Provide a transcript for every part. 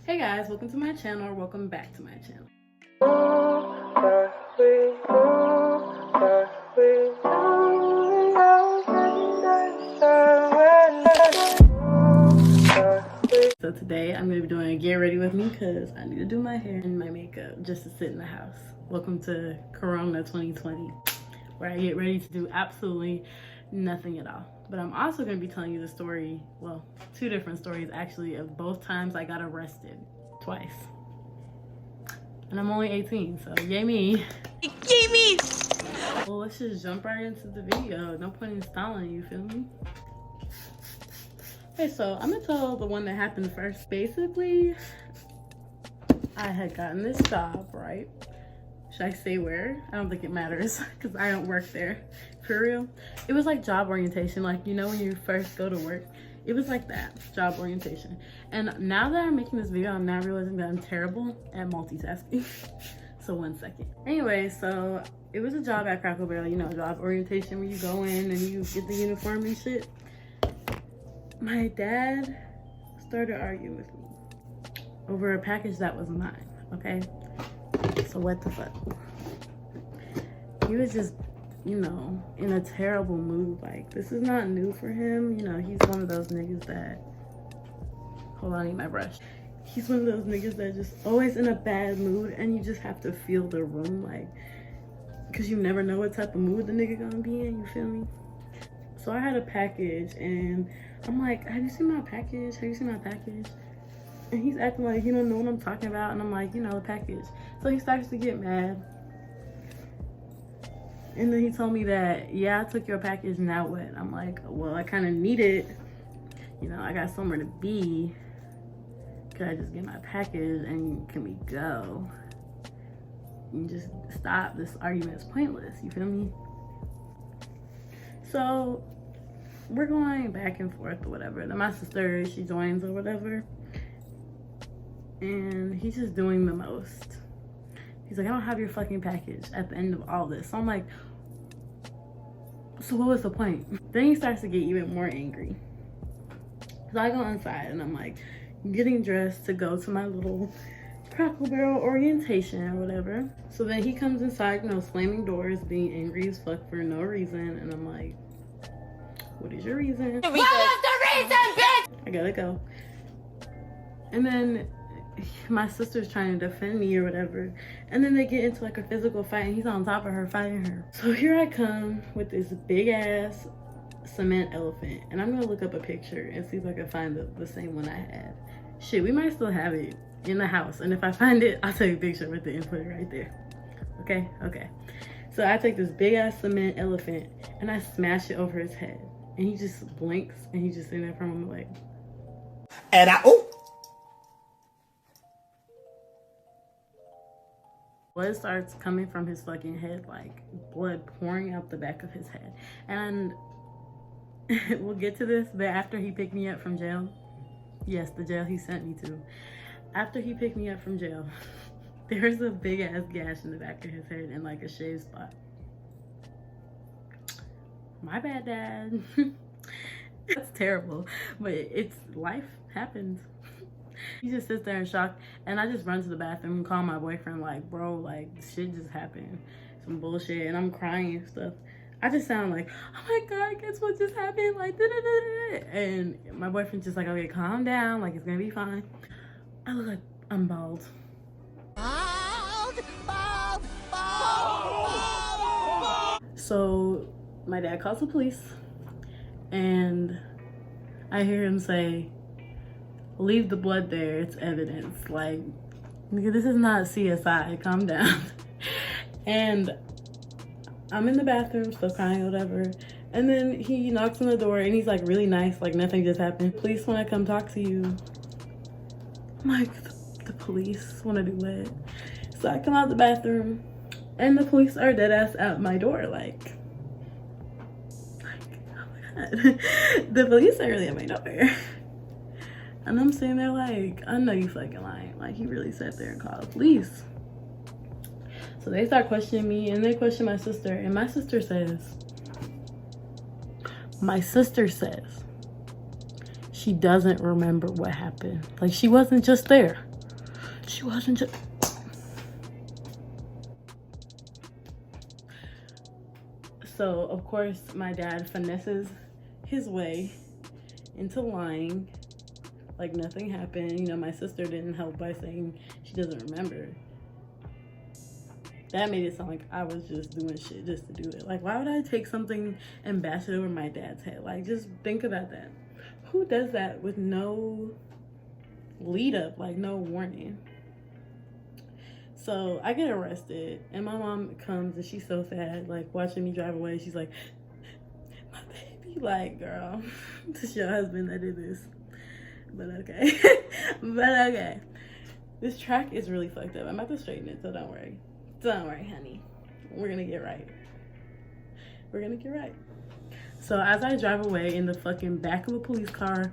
Hey guys, welcome to my channel, or welcome back to my channel. So today I'm going to be doing a get ready with me because I need to do my hair and my makeup just to sit in the house. Welcome to Corona 2020, where I get ready to do absolutely nothing at all. But I'm also going to be telling you the story, well, two different stories actually, of both times I got arrested. Twice. And I'm only 18, so yay me. Yay me! Well, let's just jump right into the video. No point in stalling, you feel me? Okay, so I'm gonna tell the one that happened first. Basically, I had gotten this job, right? Should I say where? I don't think it matters because I don't work there. For real. It was like job orientation, like, you know, when you first go to work. It was like that, job orientation. And now that I'm making this video, I'm now realizing that I'm terrible at multitasking. So 1 second. Anyway, so it was a job at Cracker Barrel, you know, job orientation where you go in and you get the uniform and shit. My dad started arguing with me over a package that was mine, okay? So what the fuck? He was just, you know, in a terrible mood. Like, this is not new for him. You know, he's one of those niggas that, hold on, I need my brush. He's one of those niggas that just always in a bad mood, and you just have to feel the room, like, because you never know what type of mood the nigga gonna be in, you feel me? So I had a package, and I'm like, have you seen my package? Have you seen my package? And he's acting like he don't know what I'm talking about, and I'm like, you know, the package. So he starts to get mad. And then he told me that, yeah, I took your package, now what? I'm like, well, I kind of need it. You know, I got somewhere to be. Could I just get my package and can we go? And just stop. This argument is pointless, you feel me? So we're going back and forth or whatever. Then my sister, she joins or whatever. And he's just doing the most. He's like, I don't have your fucking package at the end of all this. So I'm like, so what was the point? Then he starts to get even more angry. So I go inside and I'm like getting dressed to go to my little Cracker Barrel orientation or whatever. So then he comes inside, you know, slamming doors, being angry as fuck for no reason. And I'm like, what is your reason? What was the reason, bitch? I gotta go. And then my sister's trying to defend me or whatever, and then they get into like a physical fight and he's on top of her fighting her. So here I come with this big ass cement elephant, and I'm gonna look up a picture and see if I can find the same one I had. Shit, we might still have it in the house, and if I find it, I'll take a picture with it and put it right there. Okay. So I take this big ass cement elephant and I smash it over his head, and he just blinks and he's just sitting there for a moment like, and blood starts coming from his fucking head, like blood pouring out the back of his head. And we'll get to this, but after he picked me up from jail, yes, the jail he sent me to, after he picked me up from jail, there's a big ass gash in the back of his head and like a shave spot. My bad, Dad. That's terrible, but it's life happens. He just sits there in shock, and I just run to the bathroom and call my boyfriend like, bro, like shit just happened, some bullshit, and I'm crying and stuff. I just sound like, oh my God, guess what just happened, like da-da-da-da. And my boyfriend's just like, okay, calm down, like it's gonna be fine. I look like I'm bald. So my dad calls the police, and I hear him say, leave the blood there, it's evidence. Like, nigga, this is not CSI, calm down. And I'm in the bathroom, still crying, whatever. And then he knocks on the door and he's like really nice, like nothing just happened. Police wanna come talk to you. I'm like, the police wanna do what? So I come out the bathroom and the police are dead ass at my door, like oh my God. The police are really at my door. And I'm sitting there like, I know you fucking lying. Like, he really sat there and called the police. So they start questioning me, and they question my sister. And my sister says she doesn't remember what happened. Like, she wasn't just there. She wasn't just... So, of course, my dad finesses his way into lying like nothing happened. You know, my sister didn't help by saying she doesn't remember. That made it sound like I was just doing shit just to do it. Like, why would I take something and bash it over my dad's head? Like, just think about that. Who does that with no lead up, like no warning? So I get arrested and my mom comes and she's so sad, like watching me drive away. She's like, my baby. Like, girl, it's your husband that did this. But okay. But okay. This track is really fucked up. I'm about to straighten it, so don't worry. Don't worry, honey. We're gonna get right. We're gonna get right. So as I drive away in the fucking back of a police car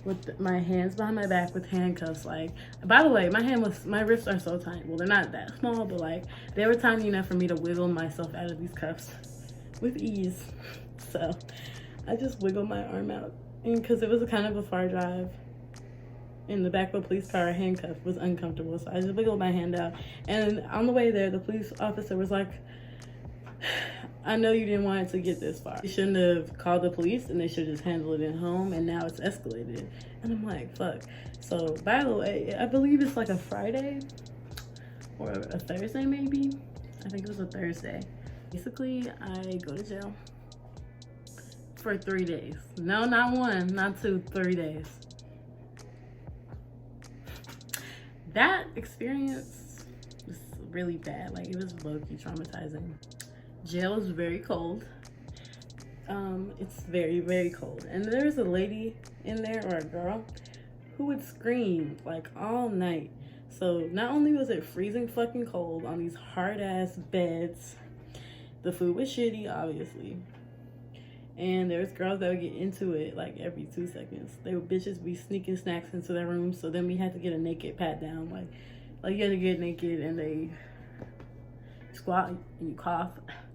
with my hands behind my back with handcuffs, like, by the way, my wrists are so tiny. Well, they're not that small, but like, they were tiny enough for me to wiggle myself out of these cuffs with ease. So I just wiggled my arm out, and because it was a kind of a far drive, in the back of a police car, a handcuff was uncomfortable, so I just wiggled my hand out. And on the way there, the police officer was like, I know you didn't want it to get this far. You shouldn't have called the police, and they should just handle it at home, and now it's escalated. And I'm like, fuck. So, by the way, I believe it's like a Friday or a Thursday maybe. I think it was a Thursday. Basically, I go to jail for 3 days. No, not 1, not 2, 3 days. That experience was really bad. Like, it was low-key traumatizing. Jail is very cold. It's very, very cold. And there's a lady in there, or a girl, who would scream like all night. So not only was it freezing fucking cold on these hard-ass beds, the food was shitty, obviously. And there's girls that would get into it like every 2 seconds. They would bitches be sneaking snacks into their room, so then we had to get a naked pat down. Like you had to get naked and they squat and you cough.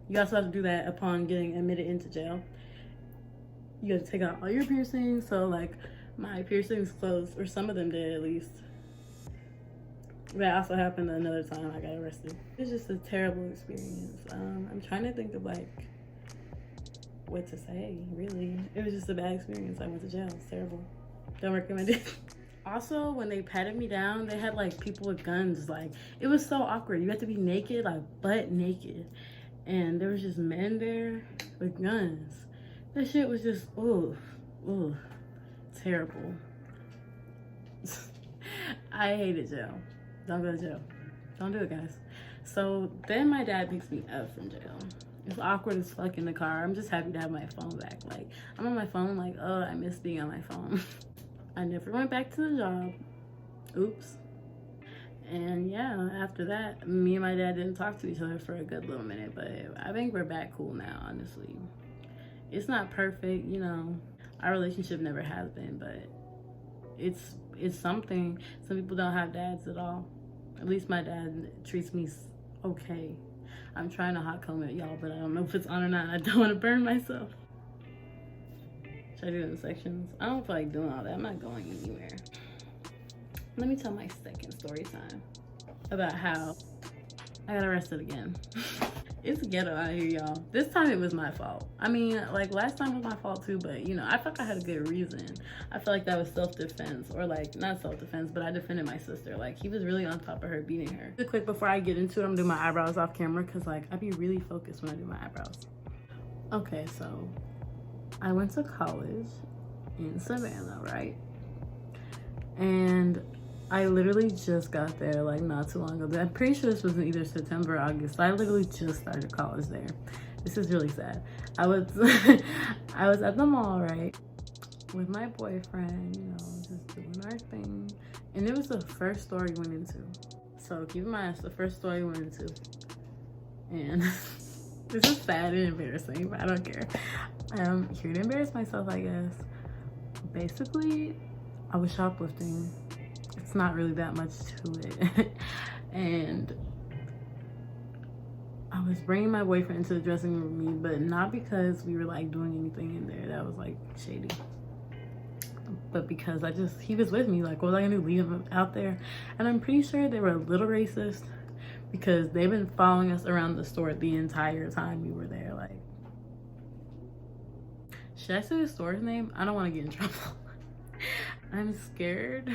You also have to do that upon getting admitted into jail. You have to take out all your piercings. So like my piercings closed, or some of them did at least. That also happened another time I got arrested. It's just a terrible experience. I'm trying to think of like what to say, really. It was just a bad experience. I went to jail. It's terrible. Don't recommend it. Also, when they patted me down, they had like people with guns. Like, it was so awkward. You had to be naked, like butt naked. And there was just men there with guns. That shit was just, ooh, terrible. I hated jail. Don't go to jail. Don't do it, guys. So then my dad picks me up from jail. It's awkward as fuck in the car. I'm just happy to have my phone back. Like, I'm on my phone like, oh, I miss being on my phone. I never went back to the job. Oops. And yeah, after that, me and my dad didn't talk to each other for a good little minute, but I think we're back cool now, honestly. It's not perfect, you know. Our relationship never has been, but it's something. Some people don't have dads at all. At least my dad treats me okay. I'm trying to hot comb it, y'all, but I don't know if it's on or not. I don't want to burn myself. Should I do it in sections? I don't feel like doing all that. I'm not going anywhere. Let me tell my second story time about how I got arrested again. It's ghetto out here, y'all. This time it was my fault. I mean, like, last time was my fault too, but you know, I felt like I had a good reason. I feel like that was self-defense, or like, not self-defense, but I defended my sister. Like, he was really on top of her, beating her. Real quick, before I get into it, I'm doing my eyebrows off camera, because like, I be really focused when I do my eyebrows. Okay, so I went to college in Savannah, right? And I literally just got there like not too long ago. I'm pretty sure this was in either September or August. So I literally just started college there. This is really sad. I was I was at the mall, right, with my boyfriend, you know, just doing our thing. And it was the first store we went into. So keep in mind, it's the first store we went into. And this is sad and embarrassing, but I don't care. I'm here to embarrass myself, I guess. Basically, I was shoplifting. It's not really that much to it. And I was bringing my boyfriend into the dressing room with me, but not because we were like doing anything in there that was like shady. but because he was with me, like, what was I gonna do, leave him out there? And I'm pretty sure they were a little racist because they've been following us around the store the entire time we were there. Like, should I say the store's name? I don't want to get in trouble. I'm scared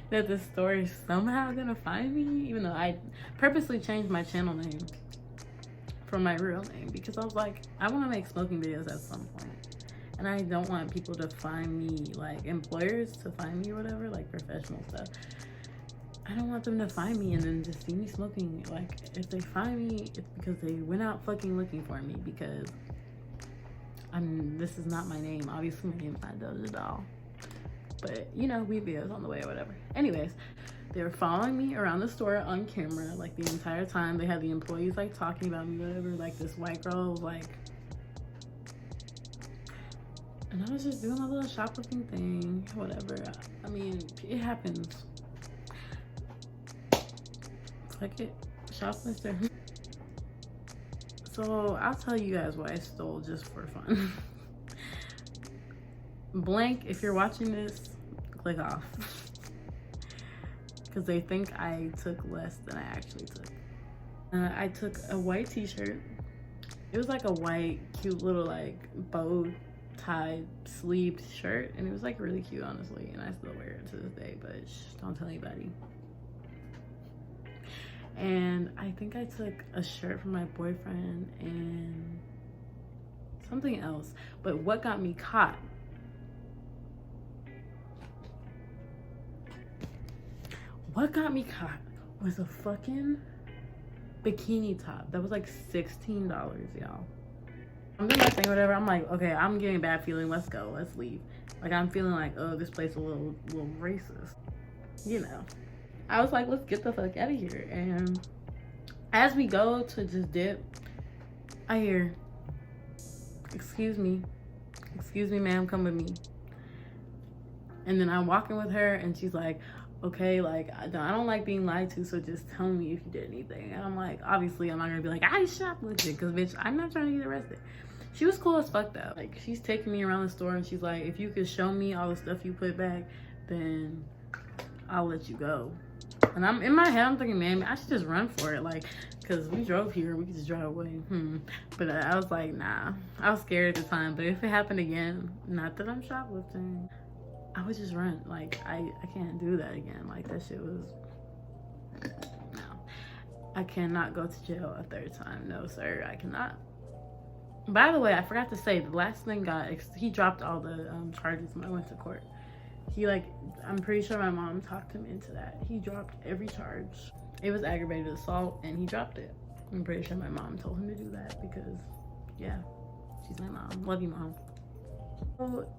that the store is somehow gonna find me, even though I purposely changed my channel name from my real name because I was like, I want to make smoking videos at some point, and I don't want people to find me, like employers to find me or whatever, like professional stuff. I don't want them to find me and then just see me smoking. Like, if they find me, it's because they went out fucking looking for me, because this is not my name. Obviously my name's not Doja Doll, but you know, we videos on the way or whatever. Anyways, they were following me around the store on camera, like the entire time. They had the employees like talking about me, whatever. Like, this white girl was like, and I was just doing my little shoplifting thing, whatever. I mean, it happens. Fuck it, shoplifter. So I'll tell you guys what I stole just for fun. Blank, if you're watching this, click off. Because they think I took less than I actually took. I took a white t-shirt. It was like a white, cute little like bow tie sleeved shirt. And it was like really cute, honestly. And I still wear it to this day, but shh, don't tell anybody. And I think I took a shirt from my boyfriend and something else. But what got me caught? What got me caught was a fucking bikini top that was like $16, y'all. I'm doing my thing, whatever. I'm like, okay, I'm getting a bad feeling. Let's go. Let's leave. Like, I'm feeling like, oh, this place is a little racist, you know. I was like, let's get the fuck out of here. And as we go to just dip, I hear, excuse me, ma'am, come with me. And then I'm walking with her and she's like, okay, like, I don't like being lied to, so just tell me if you did anything. And I'm like, obviously I'm not gonna be like, I shoplifted, because bitch, I'm not trying to get arrested. She was cool as fuck though. Like, she's taking me around the store and she's like, if you could show me all the stuff you put back, then I'll let you go. And I'm in my head, I'm thinking, man, I should just run for it, like, because we drove here, we could just drive away. But I was like, nah. I was scared at the time, but if it happened again, not that I'm shoplifting, I would just run. Like, I can't do that again. Like, that shit was, no. I cannot go to jail a third time. No, sir, I cannot. By the way, I forgot to say, the last thing he dropped all the charges when I went to court. He, like, I'm pretty sure my mom talked him into that. He dropped every charge. It was aggravated assault, and he dropped it. I'm pretty sure my mom told him to do that because, yeah, she's my mom. Love you, Mom. So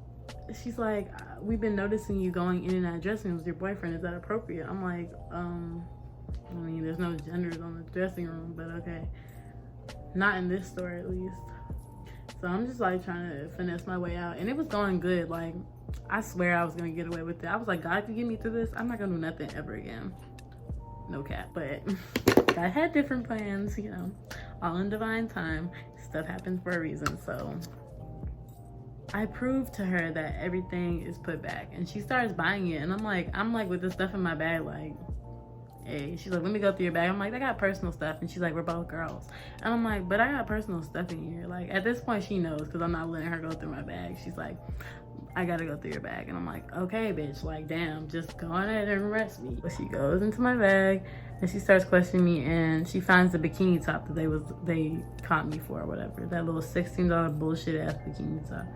she's like, we've been noticing you going in and out of dressing rooms with your boyfriend. Is that appropriate? I'm like, I mean, there's no genders on the dressing room, but okay. Not in this store, at least. So I'm just, like, trying to finesse my way out. And it was going good. Like, I swear I was gonna get away with it. I was like, God, if you get me through this, I'm not gonna do nothing ever again. No cap. But I had different plans, you know. All in divine time. Stuff happens for a reason. So I proved to her that everything is put back. And she starts buying it. And I'm like with the stuff in my bag, like, hey. She's like, let me go through your bag. I'm like, I got personal stuff. And she's like, we're both girls. And I'm like, but I got personal stuff in here. Like, at this point, she knows because I'm not letting her go through my bag. She's like, I gotta go through your bag. And I'm like, okay, bitch, like, damn, just go on ahead and arrest me. But she goes into my bag and she starts questioning me, and she finds the bikini top that they caught me for or whatever. That little $16 bullshit ass bikini top.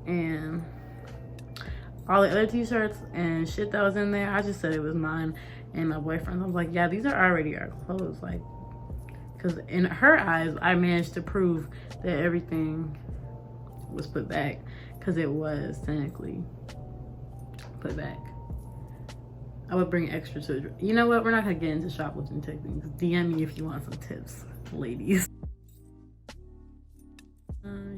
And all the other t-shirts and shit that was in there, I just said it was mine and my boyfriend's. I was like, yeah, these are already our clothes. Like, because in her eyes, I managed to prove that everything was put back, because it was technically put back. I would bring extra to it. You know what? We're not gonna get into shoplifting techniques. DM me if you want some tips, ladies.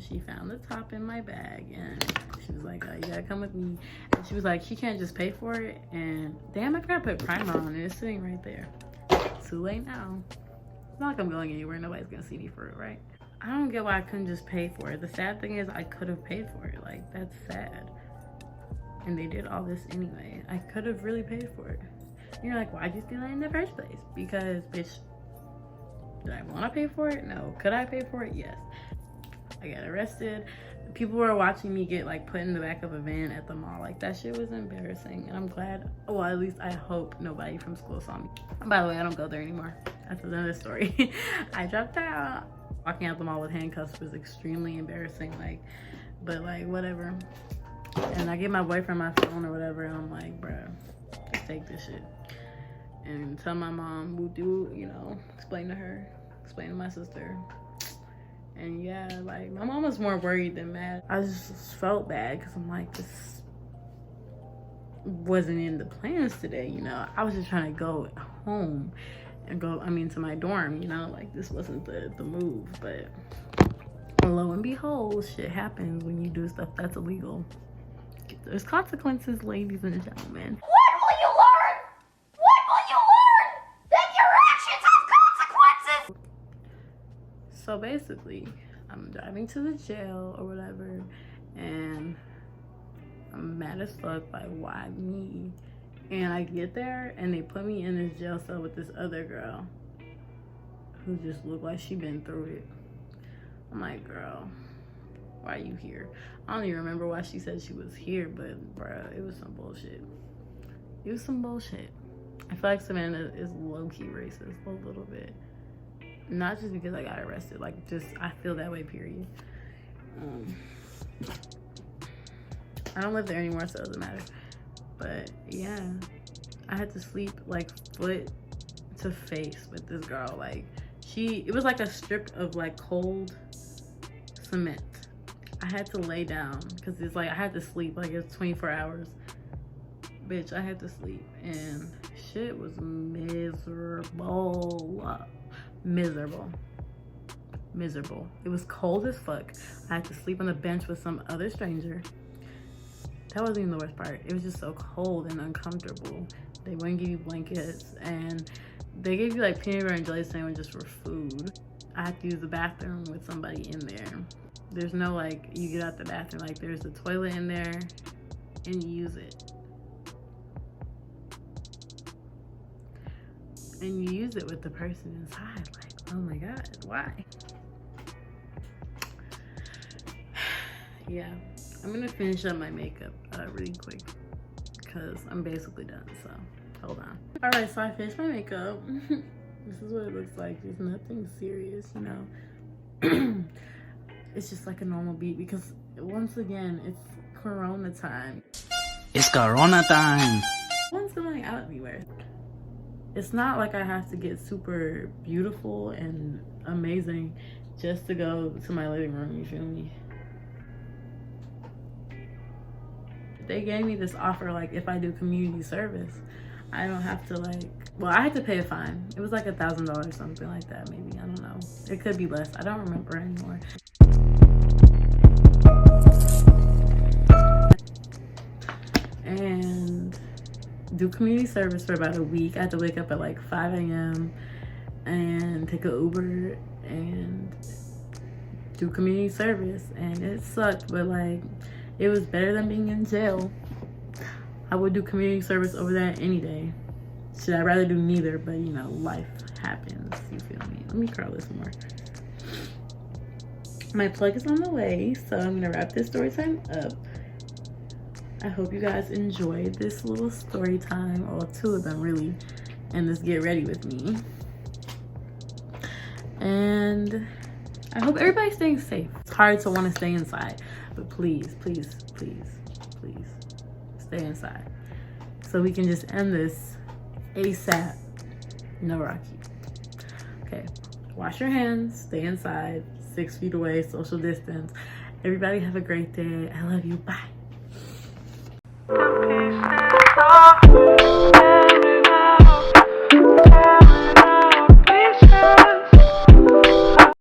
She found the top in my bag and she was like, oh, you gotta come with me. And she was like, she can't just pay for it. And damn, I forgot to put primer on it. It's sitting right there. Too late now. It's not like I'm going anywhere. Nobody's gonna see me for it, right? I don't get why I couldn't just pay for it. The sad thing is I could have paid for it. Like, that's sad. And they did all this anyway. I could have really paid for it. You're like, why'd you steal it in the first place? Because, bitch, did I want to pay for it? No. Could I pay for it? Yes. I got arrested. People were watching me get like put in the back of a van at the mall. Like, that shit was embarrassing. And I'm glad, well, at least I hope nobody from school saw me. By the way, I don't go there anymore. That's another story. I dropped out. Walking out the mall with handcuffs was extremely embarrassing. Like, but like, whatever. And I give my boyfriend my phone or whatever, and I'm like, bruh, just take this shit. And tell my mom, we'll do, you know, explain to her, explain to my sister. And yeah, like, my mom was more worried than mad. I just felt bad because I'm like, this wasn't in the plans today, you know. I was just trying to go home and go, to my dorm, you know. Like, this wasn't the move. But lo and behold, shit happens when you do stuff that's illegal. There's consequences, ladies and gentlemen. What will you learn? What will you learn? That your actions have consequences! So basically, I'm driving to the jail or whatever, and I'm mad as fuck, like, why me? And I get there, and they put me in this jail cell with this other girl who just looked like she been through it. I'm like, girl, why are you here? I don't even remember why she said she was here, but bruh, it was some bullshit. It was some bullshit. I feel like Savannah is low-key racist a little bit. Not just because I got arrested, like, just, I feel that way, period. I don't live there anymore, so it doesn't matter. But yeah, I had to sleep like foot to face with this girl. Like, it was like a strip of like cold cement. I had to lay down because it's like I had to sleep, like it's 24 hours. Bitch, I had to sleep, and shit was miserable. Miserable. It was cold as fuck. I had to sleep on the bench with some other stranger. That wasn't even the worst part. It was just so cold and uncomfortable. They wouldn't give you blankets, and they gave you like peanut butter and jelly sandwiches for food. I had to use the bathroom with somebody in there. There's no like, you get out the bathroom, like there's a toilet in there and you use it. And you use it with the person inside. Like, oh my God, why? Yeah, I'm gonna finish up my makeup really quick because I'm basically done, so hold on. All right, so I finished my makeup. This is what it looks like. There's nothing serious, you know. It's just like a normal beat because once again, it's Corona time. It's Corona time. No one's going out anywhere. It's not like I have to get super beautiful and amazing just to go to my living room, you feel me? They gave me this offer, like if I do community service, I don't have to like, well, I had to pay a fine. It was like $1,000, something like that, maybe, I don't know. It could be less, I don't remember anymore. And do community service for about a week. I had to wake up at like 5 a.m. and take an Uber and do community service, and it sucked, but like it was better than being in jail. I would do community service over that any day. Should I rather do neither, but you know, life happens, you feel me? Let me curl this more. My plug is on the way, so I'm gonna wrap this story time up. I hope you guys enjoyed this little story time, or two of them really, and this get ready with me. And I hope everybody's staying safe. It's hard to want to stay inside, but please, please, please, please stay inside so we can just end this ASAP. No Rocky. Okay, wash your hands, stay inside, 6 feet away, social distance. Everybody have a great day. I love you. Bye.